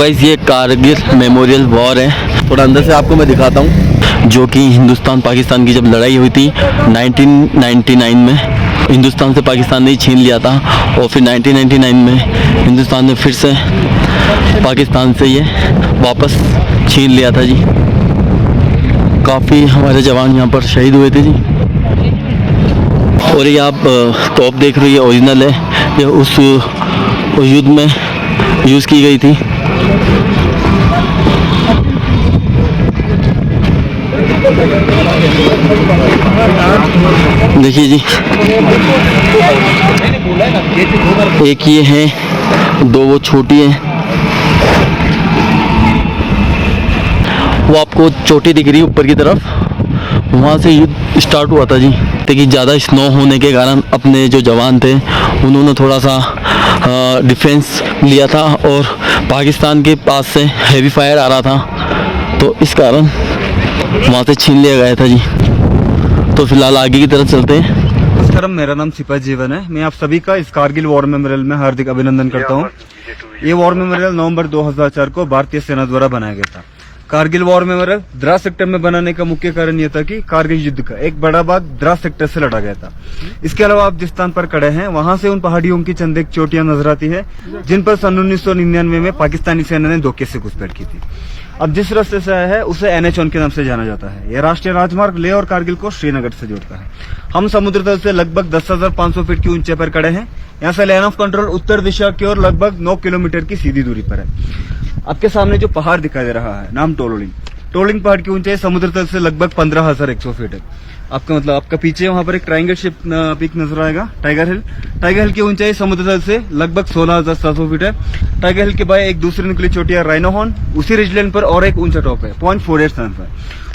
Guys ये Kargil memorial war है। थोड़ा अंदर से आपको मैं दिखाता हूँ, जो कि हिंदुस्तान पाकिस्तान की जब लड़ाई हुई थी 1999 में, हिंदुस्तान से पाकिस्तान ने छीन लिया था और फिर 1999 में हिंदुस्तान ने फिर से पाकिस्तान से ये वापस छीन लिया था जी। काफ़ी हमारे जवान यहाँ पर शहीद हुए थे जी। और ये आप तोप देख रहे हो, ये ओरिजिनल है, ये उस युद्ध में यूज़ की गई थी। देखिए जी, एक ये है, दो वो छोटी है। वो आपको चोटी दिख रही है ऊपर की तरफ, वहाँ से युद्ध स्टार्ट हुआ था जी। देखिए ज़्यादा स्नो होने के कारण अपने जो जवान थे उन्होंने थोड़ा सा डिफेंस लिया था और पाकिस्तान के पास से हैवी फायर आ रहा था, तो इस कारण वहाँ से छीन लिया गया था जी। तो फिलहाल आगे की तरफ चलते हैं। नमस्कार, मेरा नाम सिपाही जीवन है। मैं आप सभी का इस कारगिल वॉर मेमोरियल में हार्दिक अभिनंदन करता हूँ। ये वॉर मेमोरियल नवंबर 2004 को भारतीय सेना द्वारा बनाया गया था। Kargil war memorial Dras sector में बनाने का मुख्य कारण यह था कि कारगिल युद्ध का एक बड़ा भाग द्रास सेक्टर से लड़ा गया था। इसके अलावा आप जिस स्थान पर खड़े हैं वहां से उन पहाड़ियों की चंद एक चोटियां नजर आती है, जिन पर सन 1999 में पाकिस्तानी सेना ने धोखे से घुसपैठ की थी। अब जिस रास्ते से आया है उसे NH1 के नाम से जाना जाता है। यह राष्ट्रीय राजमार्ग लेह और कारगिल को श्रीनगर से जोड़ता है। हम समुद्र तल से लगभग 10,500 फीट की ऊंचाई पर खड़े हैं। यहाँ से लाइन ऑफ कंट्रोल उत्तर दिशा की ओर लगभग 9 किलोमीटर की सीधी दूरी पर है। आपके सामने जो पहाड़ दिखाई दे रहा है, नाम टोलिंग पहाड़ की ऊंचाई समुद्र तल से लगभग 15,100 फीट है। आपका पीछे वहां पर एक ट्रायंगल शेप पीक नजर आएगा, टाइगर हिल की ऊंचाई समुद्र तल से लगभग 16,700 फीट है। टाइगर हिल के बाय एक दूसरी निकली चोटी है राइनो हॉर्न, उसी रिजलैंड पर और एक ऊंचा टॉप है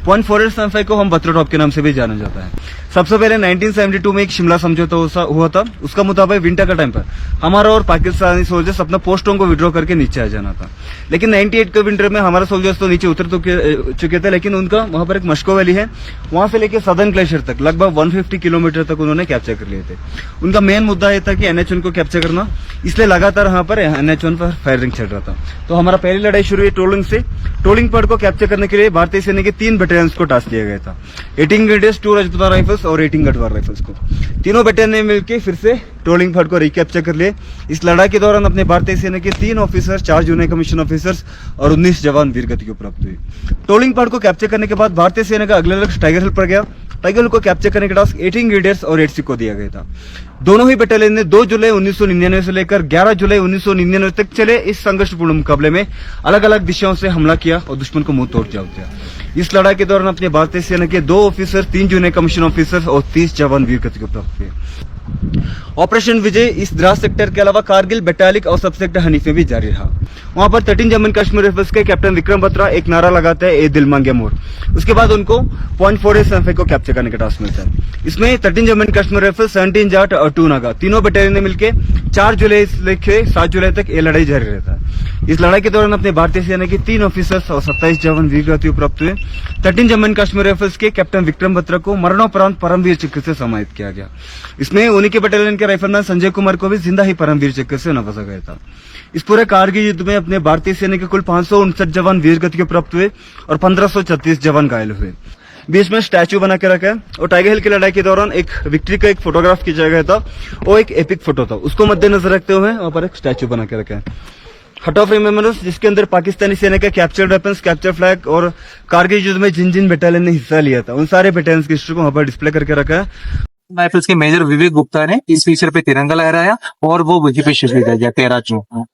0.4875 को हम बत्रा टॉप के नाम से भी जाना जाता है। सबसे पहले 1972 में एक शिमला समझौता हुआ था। उसका मुताबिक विंटर का टाइम पर हमारा और पाकिस्तानी सोल्जर्स अपना पोस्टों को विड्रॉ करके नीचे आ जाना था। लेकिन 98 के विंटर में हमारे सोल्जर्स तो नीचे उतर चुके थे, लेकिन उनका वहां पर एक मस्को वैली है, वहां से लेकर सदर्न ग्लेशियर तक लगभग 150 किलोमीटर तक उन्होंने कैप्चर कर लिए थे। उनका मेन मुद्दा यह था कि NH1 को कैप्चर करना, इसलिए लगातार यहाँ पर NH1 पर फायरिंग चल रहा था। तो हमारा पहली लड़ाई शुरू हुई टोलिंग से। टोलिंग पहाड़ को कैप्चर करने के लिए भारतीय सेना के 3 बटालियंस को टास्क दिया गया था, 18 ग्रेनेडियर्स, 2 राजपूताना राइफल्स और 18 गढ़वाल राइफल्स को। तीनों बटालियन ने मिलकर फिर से टोलिंग पहाड़ को रिकैप्चर कर लिए। इस लड़ाई के दौरान अपने भारतीय सेना के 3 ऑफिसर, 4 जूनियर कमीशन ऑफिसर्स और 19 जवान वीरगति को प्राप्त हुई। टोलिंग पहाड़ को कैप्चर करने के बाद भारतीय सेना का अगला लक्ष्य टाइगर हिल पर गया। टाइगर हिल को कैप्चर करने का टास्क 18 ग्रेनेडियर्स और 8 को दिया गया था। दोनों ही बटालियन ने 2 जुलाई 1999 से लेकर 11 जुलाई 1999 तक चले इस संघर्षपूर्ण मुकाबले में अलग अलग दिशाओं से हमला किया और दुश्मन को मुंह तोड़ जवाब दिया। इस लड़ाई के दौरान अपने भारतीय सेना के 2 ऑफिसर, 3 जूनियर कमीशन ऑफिसर और 30 जवान वीरगति को प्राप्त हुए। ऑपरेशन विजय इस द्रास सेक्टर के अलावा कारगिल, बैटालिक और सब सेक्टर हनीफ में भी जारी रहा। वहां पर 13 जम्मू कश्मीर राइफल्स के कैप्टन विक्रम बत्रा एक नारा लगाते हैं, ए दिल मांगे मोर। उसके बाद उनको 0.4875 को कैप्चर करने का टास्क मिलता है। इसमें 13 जम्मू कश्मीर राइफल्स, 17 जाट और 2 नागा तीनों बटालियन ने मिलकर 4 जुलाई से लेकर 7 जुलाई तक ये लड़ाई जारी रहता है। इस लड़ाई के दौरान अपने भारतीय सेना के 3 ऑफिसर्स और 27 जवान वीरगति प्राप्त हुए। 13 जम्मू कश्मीर राइफल्स के कैप्टन विक्रम बत्रा को मरणोपरांत परमवीर चक्र से सम्मानित किया गया। इसमें उन्हीं के बटालियन के राइफलमैन संजय कुमार को भी जिंदा ही परमवीर चक्र से नवाजा गया था। इस पूरे कारगिल युद्ध में अपने भारतीय सेना के कुल 559 जवान वीरगति को प्राप्त हुए और 1536 जवान घायल हुए। बीच में स्टैचू बना के रखा है और टाइगर हिल की लड़ाई के दौरान एक विक्ट्री का एक फोटोग्राफ खींचा गया था, वो एक एपिक फोटो था, उसको मद्देनजर रखते हुए वहां पर एक स्टैचू बना के रखा है। हट ऑफ रिमेम्बरेंस, जिसके अंदर पाकिस्तानी सेना के कैप्चर्ड वेपन्स, कैप्चर फ्लैग और कारगिल युद्ध में जिन जिन बटालियन ने हिस्सा लिया था उन सारे बटालियन की हिस्ट्री को वहां पर डिस्प्ले करके रखा है। राइफल्स के मेजर विवेक गुप्ता ने इस फीचर पे तिरंगा लहराया और वो वहीं पे शहीद है 13 जून।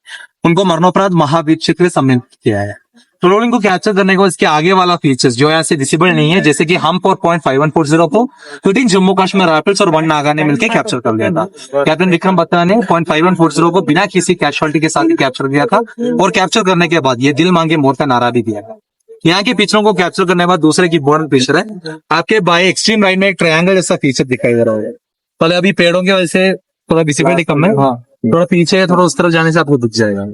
उनको मरणोपरांत महावीर चक्र से सम्मानित किया है। टोलिंग को कैप्चर करने को इसके आगे वाला फीचर्स जो यहाँ से विजिबल नहीं है, जैसे कि हम और 0.5140 को 13 जम्मू कश्मीर राइफल्स और 1 नागा ने मिलकर कैप्चर कर लिया था। कैप्टन विक्रम बत्रा ने 0.5140 को बिना किसी कैजुअलिटी के साथ कैप्चर किया था और कैप्चर करने के बाद ये दिल मांगे मोर का नारा भी दिया था। यहाँ के पिक्चरों को कैप्चर करने के बाद दूसरे की बॉर्डर पिक्चर है। आपके बाय एक्सट्रीम राइट में एक ट्रायंगल जैसा फीचर दिखाई दे रहा है। पहले अभी पेड़ों की वजह से थोड़ा विजिबिलिटी कम है, थोड़ा पीछे है, थोड़ा उस तरफ जाने से आपको दिख जाएगा।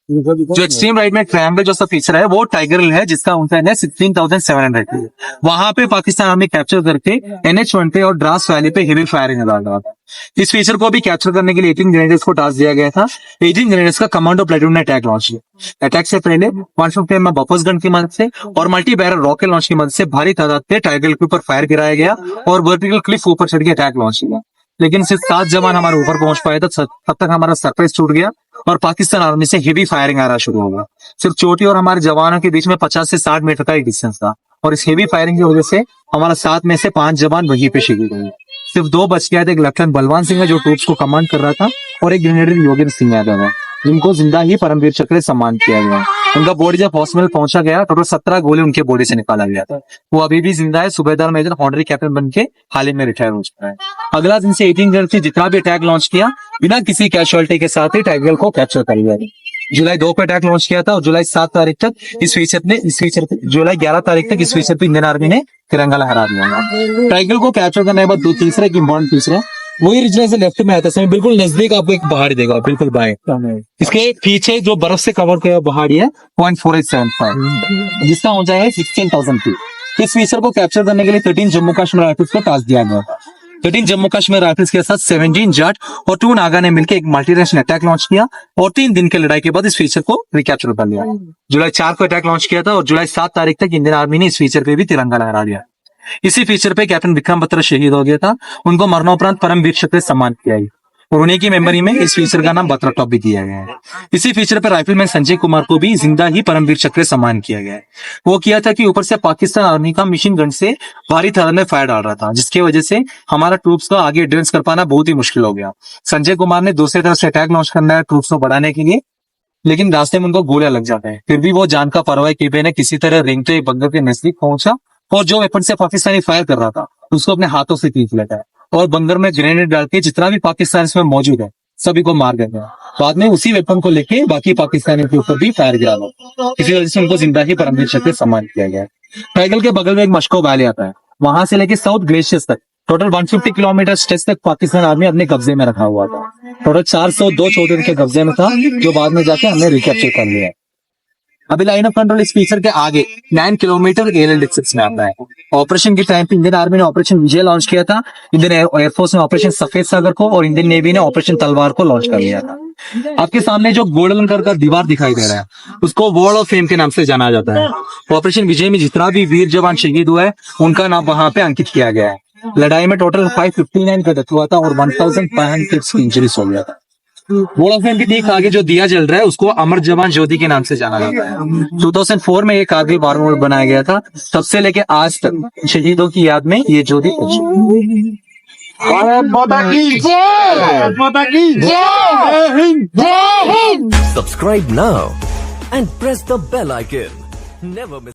जो एक्सट्रीम राइट में ट्रायंगल जैसा फीचर है वो टाइगर हिल है, जिसका ऊंचाई है 16,700 फीट। वहां पे पाकिस्तान आर्मी कैप्चर करके NH1 पे और द्रास वैली पे हेवी फायरिंग लगा रहा था। इस फीचर को भी कैप्चर करने के लिए 18 ग्रेनेडर्स को टास्क दिया गया था। 18 ग्रेनेडर्स का कमांडो प्लेटून ने अटैक लॉन्च किया। अटैक से पहले 150 में बफर्स गन की मदद से और मल्टी बैरल रॉकेट लॉन्च की मदद से भारी तादाद में टाइगर के ऊपर फायर गिराया गया और वर्टिकल क्लिफ ऊपर चढ़ के अटैक लॉन्च किया। लेकिन सिर्फ 7 जवान हमारे ऊपर पहुंच पाए तो तब तक हमारा सरप्राइज टूट गया और पाकिस्तान आर्मी से हेवी फायरिंग आना शुरू हो गया। सिर्फ चोटी और हमारे जवानों के बीच में 50 से 60 मीटर का एक डिस्टेंस था और इस हेवी फायरिंग की वजह से हमारा 7 में से 5 जवान वहीं पे शहीद हुए। सिर्फ 2 बच गया था। एक लेफ्टिनेंट बलवान सिंह है जो ट्रूप्स को कमांड कर रहा था और एक ग्रेनेडर योगेंद्र सिंह यादव है जिनको जिंदा ही परमवीर चक्र से सम्मान किया गया। उनका बॉडी जब हॉस्पिटल पहुंचा गया टोटल 17 गोले उनके बॉडी से निकाला गया था। वो अभी भी जिंदा है। सूबेदार मेजर ऑनरी कैप्टन बन के हाल ही में रिटायर हो चुका है। अगला दिन से 18 जनवरी से जितना भी अटैक लॉन्च किया बिना किसी कैजुअलिटी के साथ ही टाइगर को कैप्चर कर लिया। जुलाई 2 को अटैक लॉन्च किया था और जुलाई 7 तारीख तक जुलाई 11 तारीख तक इस फीचर पे इंडियन आर्मी ने तिरंगा लहरा दिया। टाइगर को कैप्चर करने के बाद तीसरा एक इम्पोर्टेंट फीचर वही रिजल्ट से लेफ्ट में आता है। बिल्कुल नजदीक आपको एक पहाड़ी देगा, बिल्कुल बाएं। इसके पीछे जो बर्फ से कवर किया पहाड़ी है 0.4875 जिसका ऊंचाई है 16,000 फीट। इस फीचर को कैप्चर करने के लिए 13 जम्मू कश्मीर राइफल्स को टास्क दिया गया। 13 जम्मू कश्मीर राइफल्स के साथ 17 जाट और 2 नागा ने मिलकर एक मल्टीनेशनल अटैक लॉन्च किया और 3 दिन की लड़ाई के बाद इस फीचर को रिकैप्चर कर लिया। जुलाई 4 को अटैक लॉन्च किया था और जुलाई 7 तारीख तक इंडियन आर्मी ने इस फीचर पे भी तिरंगा लहरा दिया। इसी फीचर पे कैप्टन विक्रम बत्रा शहीद हो गया था। उनको मरणोपरांत परमवीर चक्र से सम्मान किया गया और उन्हीं की मेमोरी में इस फीचर का नाम बत्रा टॉप भी दिया गया है। इसी फीचर पर राइफलमैन संजय कुमार को भी जिंदा ही परमवीर चक्र से सम्मान किया गया है। वो किया था कि ऊपर से पाकिस्तान आर्मी का मशीन गन से भारी तादाद में फायर डाल रहा था जिसकी वजह से हमारा ट्रूप्स का आगे एडवांस कर पाना बहुत ही मुश्किल हो गया। संजय कुमार ने दूसरी तरफ से अटैक लॉन्च करना है ट्रूप्स को बढ़ाने के लिए, लेकिन रास्ते में उनको गोलियां लग जाता है। फिर भी वो जान का परवाह किए बिना किसी तरह रेंगते हुए बंकर के नजदीक पहुंचा और जो वेपन से पाकिस्तानी फायर कर रहा था उसको अपने हाथों से खींच लेता है और बंगर में ग्रेनेड डाल के जितना भी पाकिस्तान इसमें मौजूद है सभी को मार देता है। बाद में उसी वेपन को लेके बाकी पाकिस्तानियों के ऊपर भी फायर गिरा दो। इसी वजह से उनको जिंदा ही परमवीर चक्र से सम्मान किया गया है। टाइगर के बगल में एक मशको वैली आता है, वहां से लेके साउथ ग्लेशियर्स तक टोटल 150 किलोमीटर स्ट्रेच तक पाकिस्तान आर्मी अपने कब्जे में रखा हुआ था। टोटल 402 चौधरी उनके कब्जे में था जो बाद में जाके हमने रिकैप्चर कर लिया। अभी लाइन ऑफ कंट्रोल इस फीचर के आगे 9 किलोमीटर एरियल डिस्टेंस में आता है। ऑपरेशन के टाइम पे इंडियन आर्मी ने ऑपरेशन विजय लॉन्च किया था, इंडियन एयरफोर्स ने ऑपरेशन सफेद सागर को और इंडियन नेवी ने ऑपरेशन तलवार को लॉन्च कर लिया था। आपके सामने जो गोल्डन कलर का दीवार दिखाई दे रहा है उसको वॉल ऑफ फेम के नाम से जाना जाता है। ऑपरेशन विजय में जितना भी वीर जवान शहीद हुआ है उनका नाम वहां पे अंकित किया गया है। लड़ाई में टोटल 559 का डेथ हुआ था और 1500 इंजरीज हो गया था। वॉल ऑफ फेम के ठीक आगे जो दिया जल रहा है उसको अमर जवान ज्योति के नाम से जाना जाता है। 2004 में एक कारगिल वार मेमोरियल बनाया गया था, तब से लेके आज तक शहीदों की याद में ये ज्योति Subscribe now and press the bell icon. Never miss